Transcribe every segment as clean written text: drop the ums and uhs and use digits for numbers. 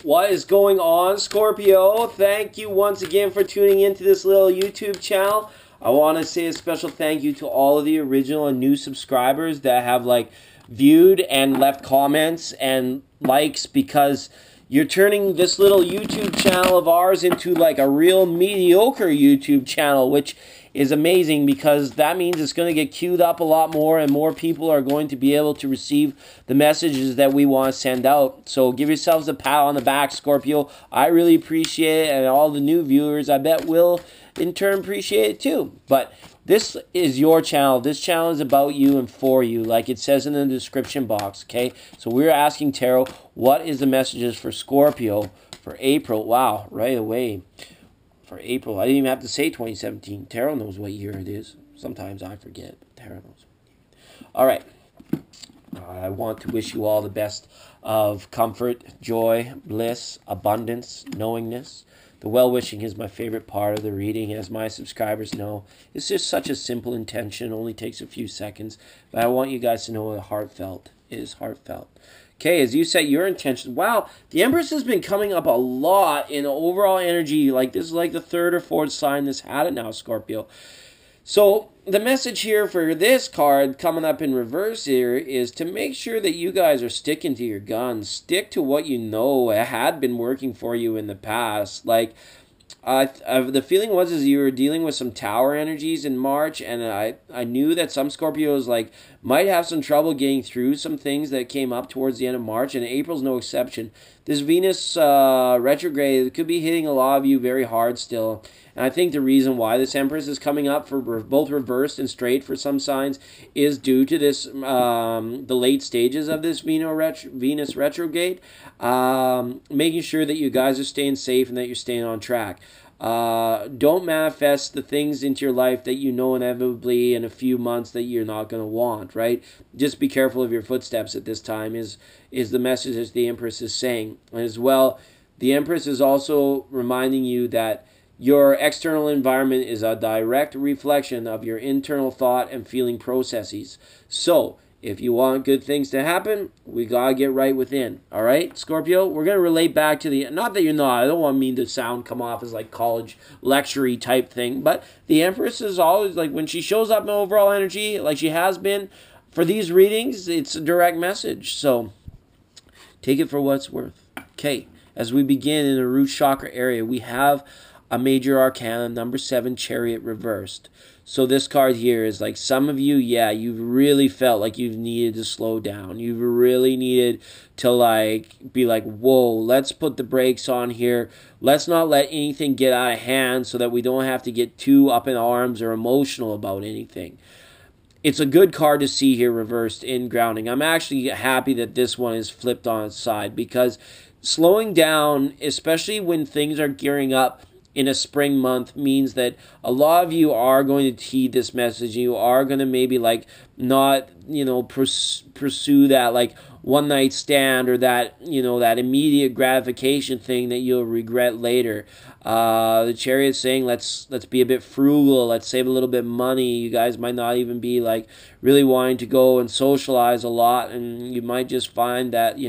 What is going on, Scorpio? Thank you once again for tuning into this little YouTube channel. I want to say a special thank you to all of the original and new subscribers that have viewed and left comments and likes, because you're turning this little YouTube channel of ours into a real mediocre YouTube channel, which is amazing, because that means it's going to get queued up a lot more and more people are going to be able to receive the messages that we want to send out. So give yourselves a pat on the back, Scorpio. I really appreciate it, and all the new viewers, I bet, will in turn appreciate it too. But this is your channel. This channel is about you and for you, like it says in the description box, okay? So we're asking Tarot, what is the messages for Scorpio for April? Wow, right away. For April, I didn't even have to say 2017. Tarot knows what year it is. Sometimes I forget, but Tarot knows. All right. I want to wish you all the best of comfort, joy, bliss, abundance, knowingness. The well-wishing is my favorite part of the reading, as my subscribers know. It's just such a simple intention. It only takes a few seconds. But I want you guys to know it's heartfelt. It is heartfelt. Okay, as you set your intention, wow, the Empress has been coming up a lot in overall energy. This is the third or fourth sign that's had it now, Scorpio. So the message here for this card coming up in reverse here is to make sure that you guys are sticking to your guns. Stick to what you know had been working for you in the past. The feeling was you were dealing with some tower energies in March, and I knew that some Scorpios might have some trouble getting through some things that came up towards the end of March, and April's no exception. This Venus retrograde could be hitting a lot of you very hard still, and I think the reason why this Empress is coming up for both reversed and straight for some signs is due to this the late stages of this Venus retrograde, making sure that you guys are staying safe and that you're staying on track. Don't manifest the things into your life that you know inevitably in a few months that you're not going to want, right? Just be careful of your footsteps at this time is the message that the Empress is saying. And as well, the Empress is also reminding you that your external environment is a direct reflection of your internal thought and feeling processes. So, if you want good things to happen, we got to get right within. All right, Scorpio? We're going to relate back to the... Not that you're not. I don't want me to sound come off as college lecture-y type thing. But the Empress is always... when she shows up in overall energy, like she has been, for these readings, it's a direct message. So, take it for what it's worth. Okay, as we begin in the root chakra area, we have a major arcana, number 7, Chariot reversed. So this card here is some of you, yeah, you've really felt like you've needed to slow down. You've really needed to be whoa, let's put the brakes on here. Let's not let anything get out of hand so that we don't have to get too up in arms or emotional about anything. It's a good card to see here reversed in grounding. I'm actually happy that this one is flipped on its side, because slowing down, especially when things are gearing up in a spring month, means that a lot of you are going to heed this message. You are going to maybe not, pursue that one night stand or that, that immediate gratification thing that you'll regret later. The Chariot's saying let's be a bit frugal, let's save a little bit of money. You guys might not even be really wanting to go and socialize a lot, and you might just find that,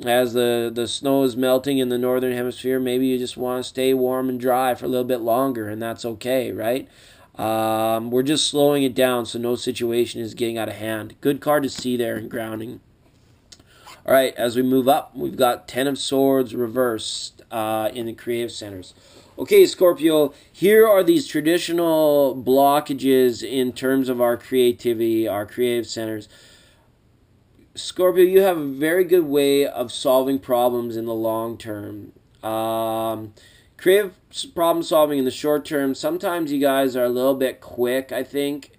as the snow is melting in the northern hemisphere, maybe you just want to stay warm and dry for a little bit longer, and that's okay, right? We're just slowing it down so no situation is getting out of hand. Good card to see there in grounding. All right, as we move up, we've got 10 of Swords reversed in the creative centers. Okay, Scorpio, here are these traditional blockages in terms of our creativity, our creative centers. Scorpio, you have a very good way of solving problems in the long term. Creative problem solving in the short term, sometimes you guys are a little bit quick, I think.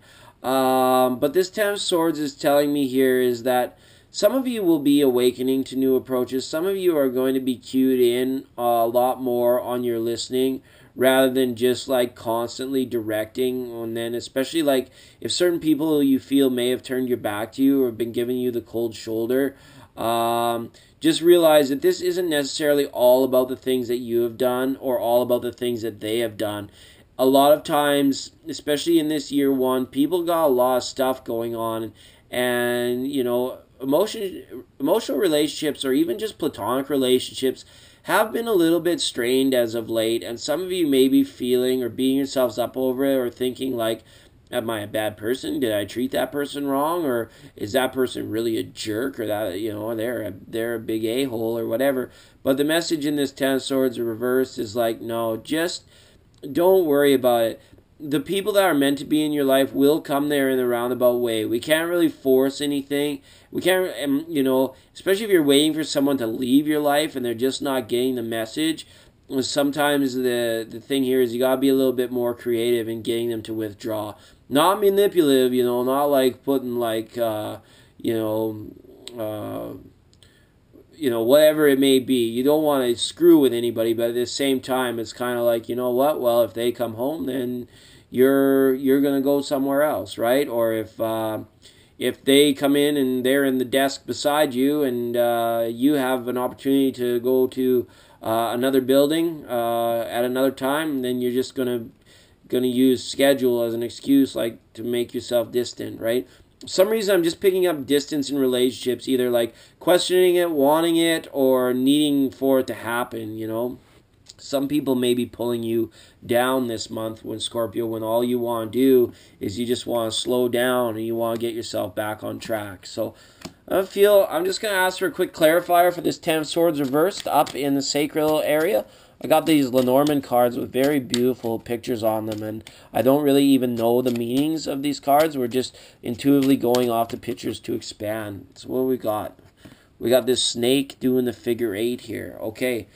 But this 10 of Swords is telling me here is that some of you will be awakening to new approaches. Some of you are going to be cued in a lot more on your listening, rather than just constantly directing. And then especially if certain people you feel may have turned your back to you or been giving you the cold shoulder, just realize that this isn't necessarily all about the things that you have done or all about the things that they have done. A lot of times, especially in this year one, people got a lot of stuff going on, and emotional relationships, or even just platonic relationships, have been a little bit strained as of late, and some of you may be feeling or beating yourselves up over it, or thinking like, am I a bad person? Did I treat that person wrong? Or is that person really a jerk? Or that, you know, they're a big a-hole or whatever. But the message in this Ten of Swords reversed is like, no, just don't worry about it. The people that are meant to be in your life will come there in a roundabout way. We can't really force anything. We can't, you know, especially if you're waiting for someone to leave your life and they're just not getting the message. Sometimes the thing here is you gotta be a little bit more creative in getting them to withdraw. Not manipulative, you know, not like putting like, you know, whatever it may be. You don't want to screw with anybody, but at the same time, it's kind of like, you know what? Well, if they come home, then you're gonna go somewhere else, right? Or if they come in and they're in the desk beside you, and you have an opportunity to go to another building at another time, then you're just gonna use schedule as an excuse, like to make yourself distant, right? For some reason I'm just picking up distance in relationships, either like questioning it, wanting it, or needing for it to happen, you know. Some people may be pulling you down this month, when Scorpio, when all you want to do is you just want to slow down and you want to get yourself back on track. So I'm just going to ask for a quick clarifier for this Ten of Swords reversed up in the sacral area. I got these Lenormand cards with very beautiful pictures on them, and I don't really even know the meanings of these cards. We're just intuitively going off the pictures to expand. So what we got? We got this snake doing the figure 8 here. Okay,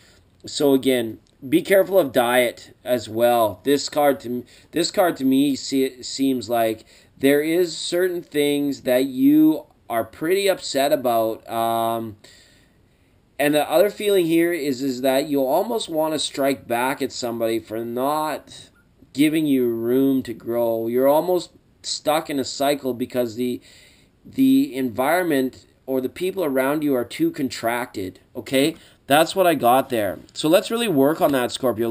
so again, be careful of diet as well. This card to me seems like there is certain things that you are pretty upset about. And the other feeling here is that you almost want to strike back at somebody for not giving you room to grow. You're almost stuck in a cycle because the environment or the people around you are too contracted, okay? That's what I got there. So let's really work on that, Scorpio.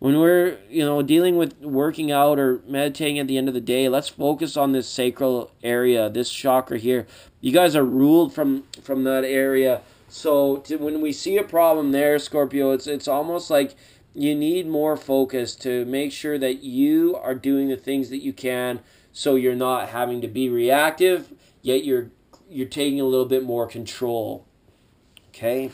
When we're, you know, dealing with working out or meditating at the end of the day, let's focus on this sacral area, this chakra here. You guys are ruled from that area. So when we see a problem there, Scorpio, it's almost like you need more focus to make sure that you are doing the things that you can, so you're not having to be reactive, yet you're taking a little bit more control. Okay?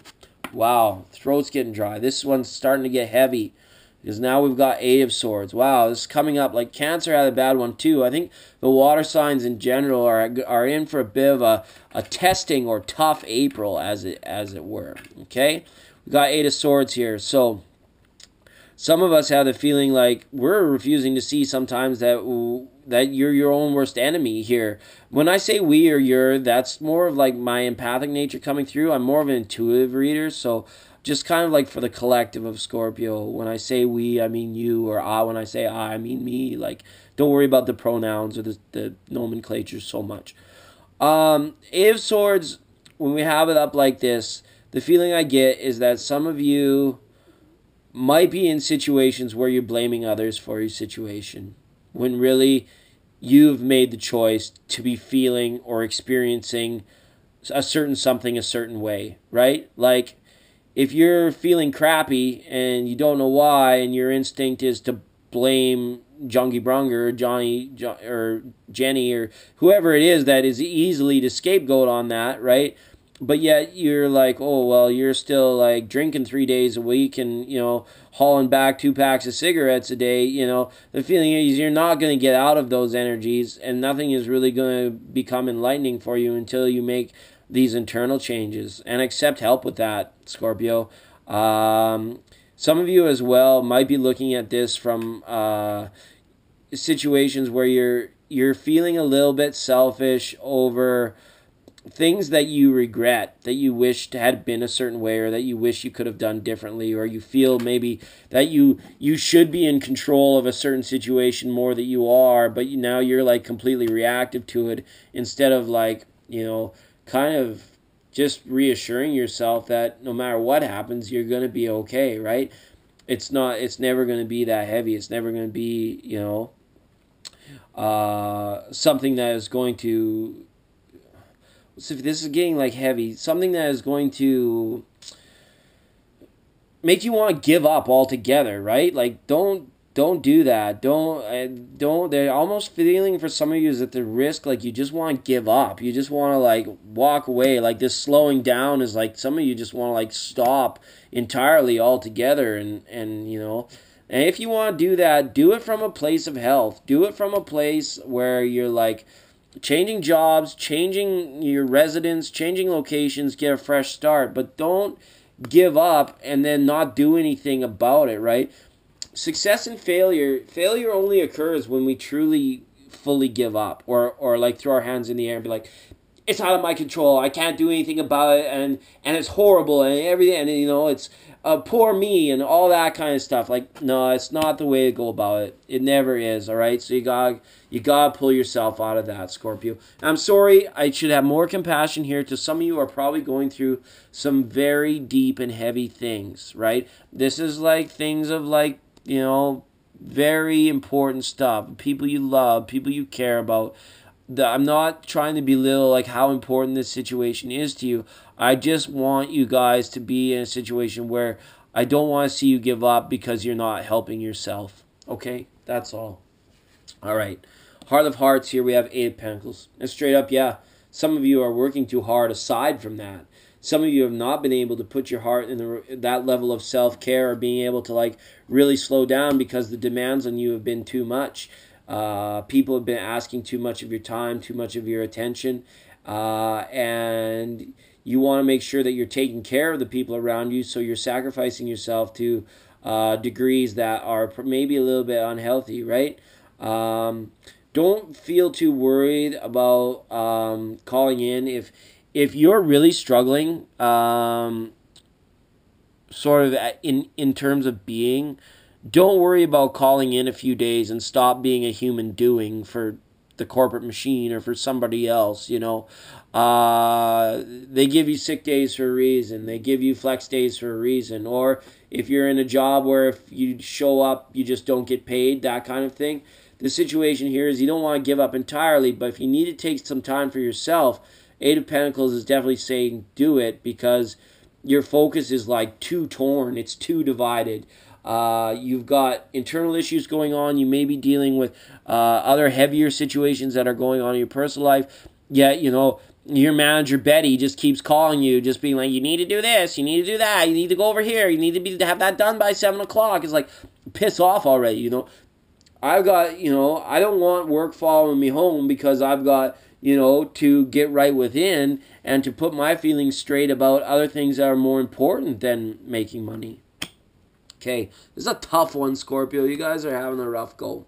Wow, throat's getting dry. This one's starting to get heavy, because now we've got 8 of Swords. Wow, this is coming up. Like Cancer had a bad one too. I think the water signs in general are in for a bit of a testing or tough April, as it were. Okay, we got 8 of Swords here. So some of us have the feeling like we're refusing to see sometimes that you're your own worst enemy here. When I say we or you're, that's more of like my empathic nature coming through. I'm more of an intuitive reader, so just kind of like for the collective of Scorpio. When I say we, I mean you, or I. When I say I mean me. Like, don't worry about the pronouns or the nomenclature so much. 8 of Swords, when we have it up like this, the feeling I get is that some of you might be in situations where you're blaming others for your situation, when really you've made the choice to be feeling or experiencing a certain something a certain way, right? Like, if you're feeling crappy and you don't know why, and your instinct is to blame Jungie Brunger or Johnny or Jenny or whoever it is that is easily to scapegoat on that, right? But yet you're like, oh, well, you're still like drinking 3 days a week and, you know, hauling back 2 packs of cigarettes a day. You know, the feeling is you're not going to get out of those energies, and nothing is really going to become enlightening for you until you make these internal changes and accept help with that, Scorpio. Some of you as well might be looking at this from situations where you're feeling a little bit selfish over things that you regret, that you wished had been a certain way, or that you wish you could have done differently, or you feel maybe that you should be in control of a certain situation more than you are, but now you're like completely reactive to it, instead of like, you know, kind of just reassuring yourself that no matter what happens, you're going to be okay, right? It's never going to be that heavy. It's never going to be, you know, something that is going to, so if this is getting like heavy, something that is going to make you want to give up altogether, right? Like, don't do that. Don't. They're almost feeling for some of you is at the risk, like you just want to give up. You just want to like walk away. Like this slowing down is like some of you just want to like stop entirely altogether, and you know. And if you want to do that, do it from a place of health. Do it from a place where you're like changing jobs, changing your residence, changing locations, get a fresh start. But don't give up and then not do anything about it, right? Success and failure only occurs when we truly fully give up or like throw our hands in the air and be like, it's out of my control, I can't do anything about it, and it's horrible and everything, and you know, it's poor me and all that kind of stuff. Like, no, it's not the way to go about it. It never is. All right, so you gotta pull yourself out of that, Scorpio. I'm sorry, I should have more compassion here. To some of you are probably going through some very deep and heavy things, right? This is like things of like, you know, very important stuff. People you love, people you care about. I'm not trying to belittle like how important this situation is to you. I just want you guys to be in a situation where I don't want to see you give up because you're not helping yourself. Okay? That's all. All right. Heart of Hearts, here we have 8 of Pentacles. And straight up, yeah, some of you are working too hard aside from that. Some of you have not been able to put your heart in that level of self-care or being able to like really slow down because the demands on you have been too much. People have been asking too much of your time, too much of your attention, and you want to make sure that you're taking care of the people around you, so you're sacrificing yourself to degrees that are maybe a little bit unhealthy, right? Don't feel too worried about calling in. If you're really struggling, sort of in terms of being, don't worry about calling in a few days and stop being a human doing for the corporate machine or for somebody else, you know. They give you sick days for a reason. They give you flex days for a reason. Or if you're in a job where if you show up, you just don't get paid, that kind of thing. The situation here is you don't want to give up entirely, but if you need to take some time for yourself, 8 of Pentacles is definitely saying do it, because your focus is like too torn. It's too divided. You've got internal issues going on. You may be dealing with other heavier situations that are going on in your personal life. Yet, you know, your manager, Betty, just keeps calling you, just being like, you need to do this, you need to do that, you need to go over here, you need to have that done by 7 o'clock. It's like, piss off already, you know. I've got, you know, I don't want work following me home because I've got, you know, to get right within and to put my feelings straight about other things that are more important than making money. Okay, this is a tough one, Scorpio. You guys are having a rough go.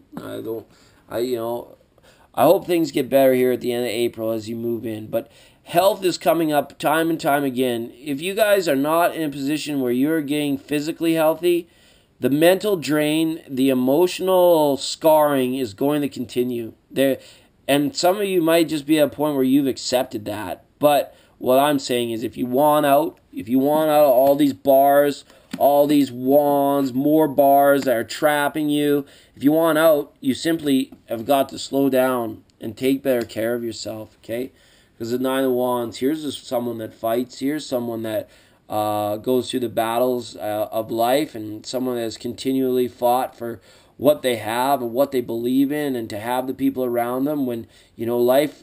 I hope things get better here at the end of April as you move in. But health is coming up time and time again. If you guys are not in a position where you're getting physically healthy, the mental drain, the emotional scarring is going to continue. And some of you might just be at a point where you've accepted that. But what I'm saying is if you want out of all these bars, all these wands, more bars that are trapping you, if you want out, you simply have got to slow down and take better care of yourself, okay? Because the 9 of Wands, here's just someone that fights. Here's someone that goes through the battles of life, and someone that has continually fought for what they have and what they believe in, and to have the people around them when, you know, life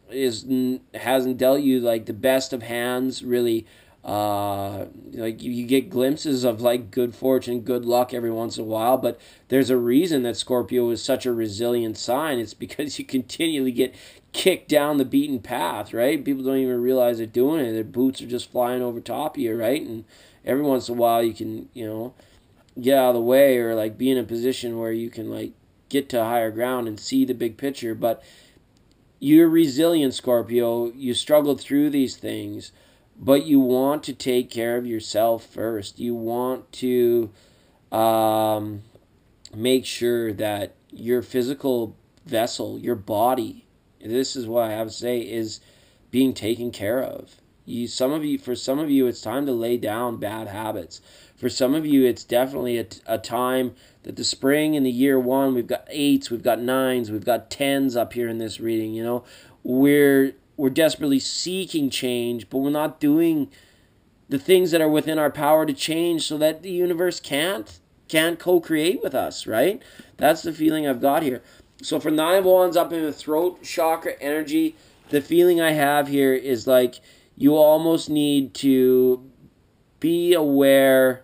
hasn't dealt you like the best of hands, really. Like you get glimpses of like good fortune, good luck every once in a while, but there's a reason that Scorpio is such a resilient sign. It's because you continually get kicked down the beaten path, right? People don't even realize they're doing it. Their boots are just flying over top of you, right? And every once in a while you can, you know, get out of the way or like be in a position where you can like get to higher ground and see the big picture. But you're resilient, Scorpio. You struggled through these things, but you want to take care of yourself first. You want to make sure that your physical vessel, your body, this is what I have to say, is being taken care of. For some of you, it's time to lay down bad habits. For some of you, it's definitely a time that the spring in the year 1, we've got 8s, we've got 9s, we've got 10s up here in this reading. You know, we're desperately seeking change, but we're not doing the things that are within our power to change so that the universe can't co-create with us, right? That's the feeling I've got here. So for 9 of Wands up in the throat chakra energy, the feeling I have here is like you almost need to be aware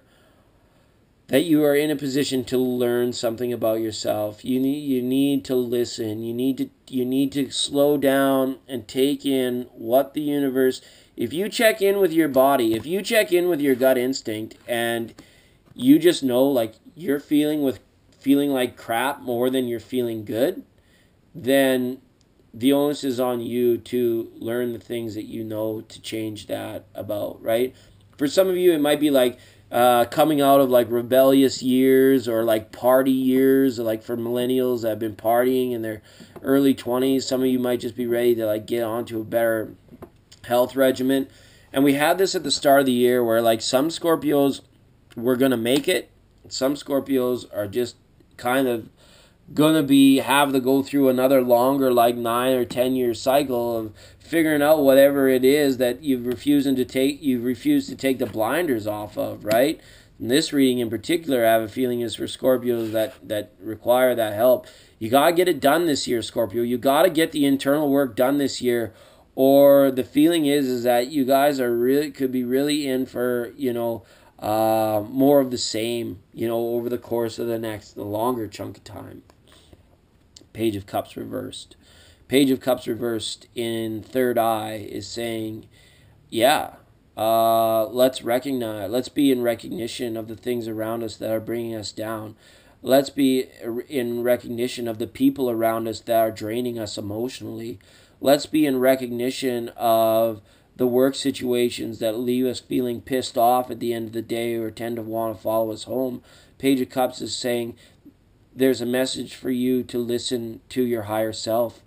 that you are in a position to learn something about yourself. You need to listen. You need to slow down and take in what the universe. If you check in with your body, if you check in with your gut instinct, and you just know like you're feeling like crap more than you're feeling good, then the onus is on you to learn the things that you know to change that about, right? For some of you, it might be like coming out of like rebellious years or like party years, or like for millennials that have been partying in their early 20s. Some of you might just be ready to like get onto a better health regimen. And we had this at the start of the year where like some Scorpios were going to make it. Some Scorpios are just kind of going to have to go through another longer like 9 or 10 year cycle of figuring out whatever it is that you refuse to take the blinders off of, right? And this reading in particular, I have a feeling is for Scorpios that require that help. You got to get it done this year, Scorpio. You got to get the internal work done this year, or the feeling is that you guys could be really in for, more of the same, over the course of the longer chunk of time. Page of Cups reversed. Page of Cups reversed in third eye is saying, let's be in recognition of the things around us that are bringing us down. Let's be in recognition of the people around us that are draining us emotionally. Let's be in recognition of the work situations that leave us feeling pissed off at the end of the day or tend to want to follow us home. Page of Cups is saying, there's a message for you to listen to your higher self.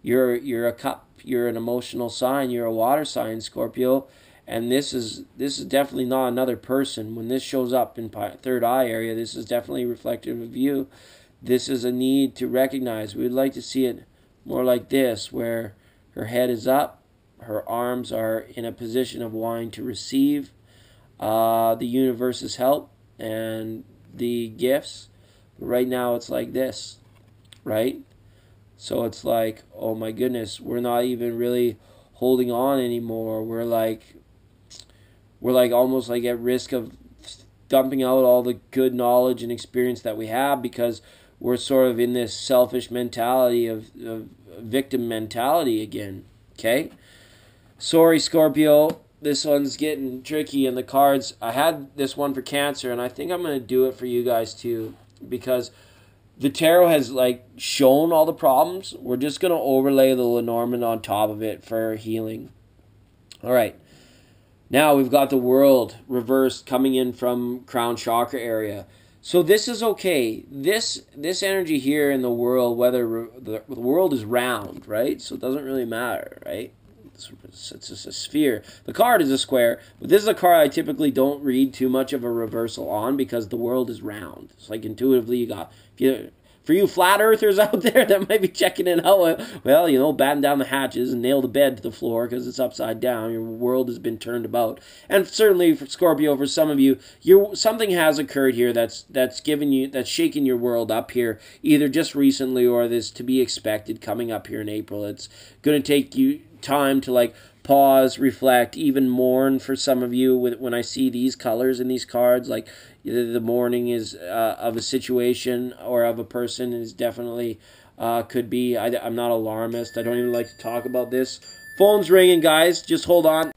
You're a cup. You're an emotional sign. You're a water sign, Scorpio. And this is definitely not another person. When this shows up in third eye area, this is definitely reflective of you. This is a need to recognize. We'd like to see it more like this, where her head is up, her arms are in a position of wanting to receive the universe's help and the gifts. Right now it's like this, right? So it's like, oh my goodness, we're not even really holding on anymore. We're like almost like at risk of dumping out all the good knowledge and experience that we have, because we're sort of in this selfish mentality of victim mentality again. Okay? Sorry, Scorpio. This one's getting tricky in the cards. I had this one for Cancer, and I think I'm going to do it for you guys too, because the tarot has like shown all the problems. We're just going to overlay the Lenormand on top of it for healing. All right. Now we've got the World reversed coming in from crown chakra area. So this is okay. This energy here in the World, whether the world is round, right? So it doesn't really matter, right? It's just a sphere. The card is a square, but this is a card I typically don't read too much of a reversal on, because the world is round. It's like intuitively you got, for you flat earthers out there that might be checking it out, well, batten down the hatches and nail the bed to the floor because it's upside down. Your world has been turned about. And certainly for Scorpio, for some of you, something has occurred here that's shaking your world up here, either just recently or this to be expected coming up here in April. It's going to take you time to like pause, reflect, even mourn for some of you. When I see these colors in these cards, like the mourning is of a situation or of a person is definitely could be. I'm not alarmist. I don't even like to talk about this. Phone's ringing, guys. Just hold on.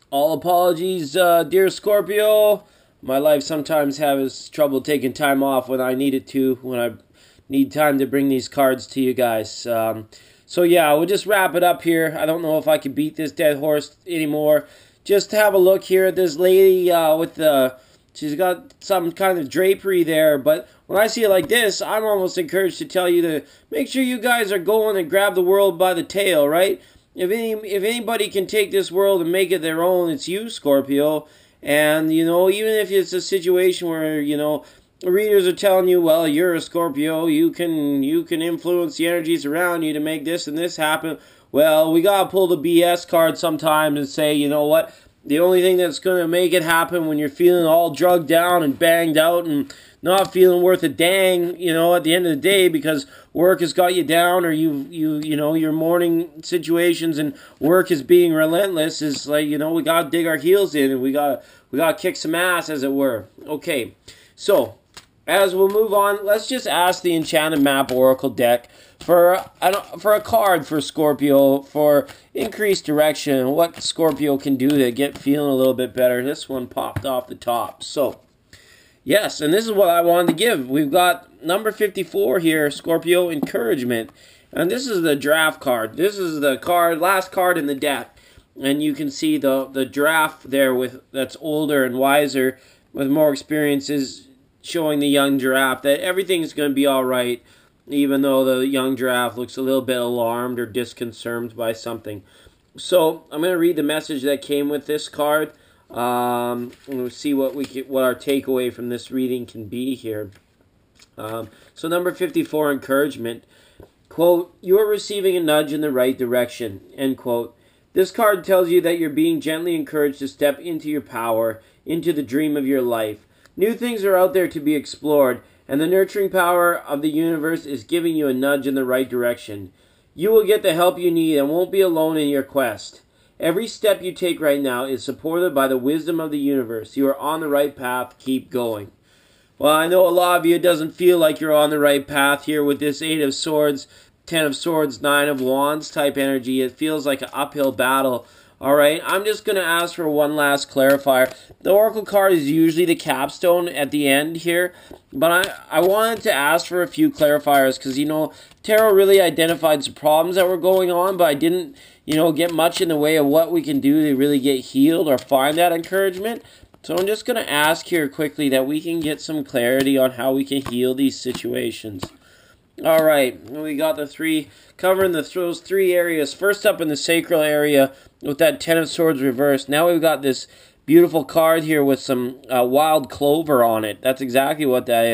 All apologies, dear Scorpio. My life sometimes has trouble taking time off when I need it to, when I need time to bring these cards to you guys. So yeah, we'll just wrap it up here. I don't know if I can beat this dead horse anymore. Just have a look here at this lady she's got some kind of drapery there. But when I see it like this, I'm almost encouraged to tell you to make sure you guys are going and grab the world by the tail, right? If anybody can take this world and make it their own, it's you, Scorpio. And, even if it's a situation where, readers are telling you, well, you're a Scorpio, you can influence the energies around you to make this and this happen. well, we got to pull the BS card sometimes and say, you know what? The only thing that's going to make it happen when you're feeling all drugged down and banged out and not feeling worth a dang, you know, at the end of the day because work has got you down or you know, your morning situations and work is being relentless is like, you know, we got to dig our heels in and we got to kick some ass, as it were. Okay, so as we'll move on, let's just ask the Enchanted Map Oracle deck for a card for Scorpio for increased direction, what Scorpio can do to get feeling a little bit better. This one popped off the top. So, yes, and this is what I wanted to give. We've got number 54 here, Scorpio Encouragement. And this is the draft card. This is the last card in the deck. And you can see the draft there that's older and wiser with more experiences, showing the young giraffe that everything's going to be all right, even though the young giraffe looks a little bit alarmed or disconcerted by something. So I'm going to read the message that came with this card. And we'll see what our takeaway from this reading can be here. So number 54, Encouragement. Quote, you are receiving a nudge in the right direction. End quote. This card tells you that you're being gently encouraged to step into your power, into the dream of your life. New things are out there to be explored, and the nurturing power of the universe is giving you a nudge in the right direction. You will get the help you need and won't be alone in your quest. Every step you take right now is supported by the wisdom of the universe. You are on the right path. Keep going. Well, I know a lot of you, it doesn't feel like you're on the right path here with this 8 of Swords, 10 of Swords, 9 of Wands type energy. It feels like an uphill battle. Alright, I'm just going to ask for one last clarifier. The Oracle card is usually the capstone at the end here, but I wanted to ask for a few clarifiers because, you know, Tarot really identified some problems that were going on, but I didn't, you know, get much in the way of what we can do to really get healed or find that encouragement. So I'm just going to ask here quickly that we can get some clarity on how we can heal these situations. Alright, we got the three, covering those 3 areas. First up in the sacral area with that 10 of Swords reversed. Now we've got this beautiful card here with some wild clover on it. That's exactly what that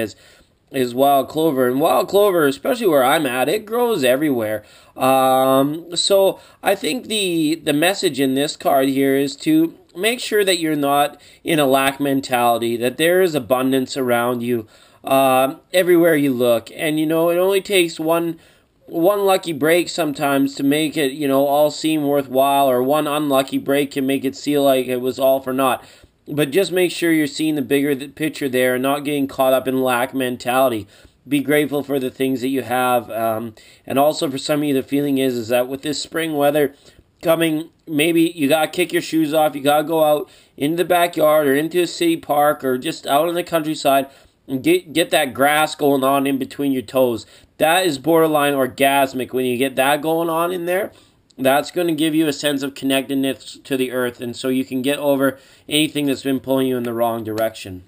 is wild clover. And wild clover, especially where I'm at, it grows everywhere. So I think the message in this card here is to make sure that you're not in a lack mentality, that there is abundance around you. Everywhere you look, and you know it only takes one lucky break sometimes to make it, you know, all seem worthwhile, or one unlucky break can make it seem like it was all for naught. But just make sure you're seeing the bigger picture there and not getting caught up in lack mentality. Be grateful for the things that you have, and also for some of you the feeling is that with this spring weather coming, maybe you gotta kick your shoes off, you gotta go out into the backyard or into a city park or just out in the countryside and get that grass going on in between your toes. That is borderline orgasmic when you get that going on in there. That's going to give you a sense of connectedness to the earth, and so you can get over anything that's been pulling you in the wrong direction.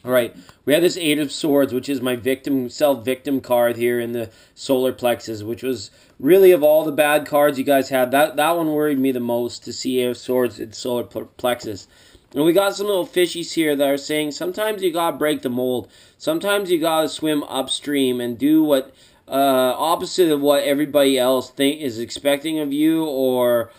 All right, we have this 8 of Swords, which is my self-victim card here in the solar plexus, which was really, of all the bad cards you guys had, that one worried me the most, to see 8 of Swords in solar plexus. And we got some little fishies here that are saying sometimes you gotta break the mold. Sometimes you gotta swim upstream and do what opposite of what everybody else is expecting of you, or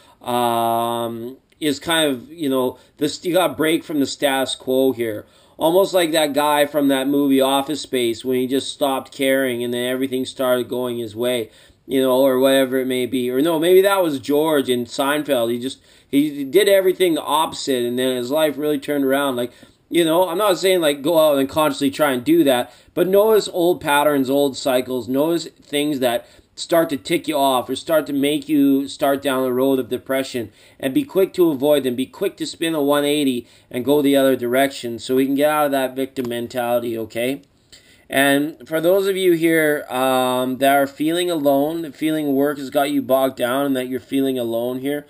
is kind of, you know, you gotta break from the status quo here. Almost like that guy from that movie Office Space when he just stopped caring and then everything started going his way, you know, or whatever it may be. Or no, maybe that was George in Seinfeld. He did everything the opposite, and then his life really turned around. Like, you know, I'm not saying like go out and consciously try and do that, but notice old patterns, old cycles, notice things that start to tick you off or start to make you start down the road of depression, and be quick to avoid them. Be quick to spin a 180 and go the other direction so we can get out of that victim mentality, okay? And for those of you here that are feeling alone, feeling work has got you bogged down and that you're feeling alone here,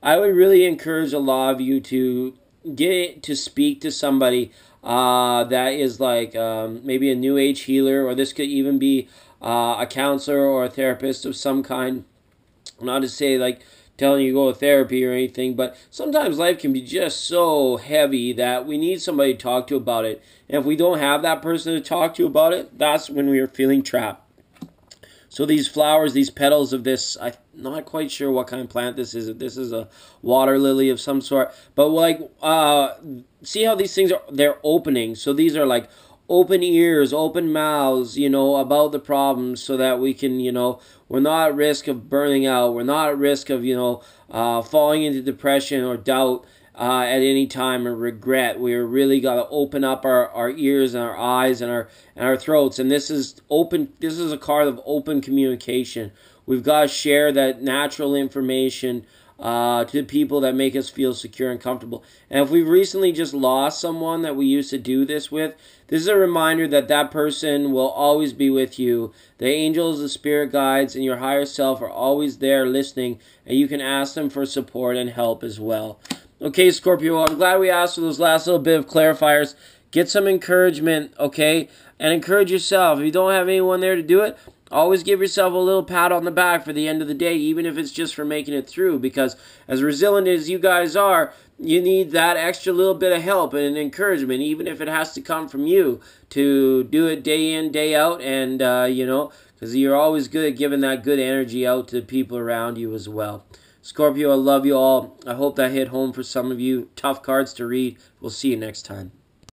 I would really encourage a lot of you to get to speak to somebody that is like maybe a new age healer, or this could even be a counselor or a therapist of some kind. Not to say like telling you to go to therapy or anything, but sometimes life can be just so heavy that we need somebody to talk to about it. And if we don't have that person to talk to about it, that's when we are feeling trapped. So these flowers, these petals of this, I'm not quite sure what kind of plant this is. This is a water lily of some sort. But like, see how these things are, they're opening. So these are like open ears, open mouths, you know, about the problems so that we can, you know, we're not at risk of burning out. We're not at risk of, you know, falling into depression or doubt at any time, or regret. We really got to open up our ears and our eyes and our throats. And this is open. This is a card of open communication. We've got to share that natural information to people that make us feel secure and comfortable. And if we've recently just lost someone that we used to do this with, this is a reminder that that person will always be with you. The angels, the spirit guides, and your higher self are always there listening, and you can ask them for support and help as well. Okay, Scorpio, I'm glad we asked for those last little bit of clarifiers. Get some encouragement, okay? And encourage yourself. If you don't have anyone there to do it, always give yourself a little pat on the back for the end of the day, even if it's just for making it through. Because as resilient as you guys are, you need that extra little bit of help and encouragement, even if it has to come from you, to do it day in, day out. And, you know, because you're always good at giving that good energy out to the people around you as well. Scorpio, I love you all. I hope that hit home for some of you. Tough cards to read. We'll see you next time.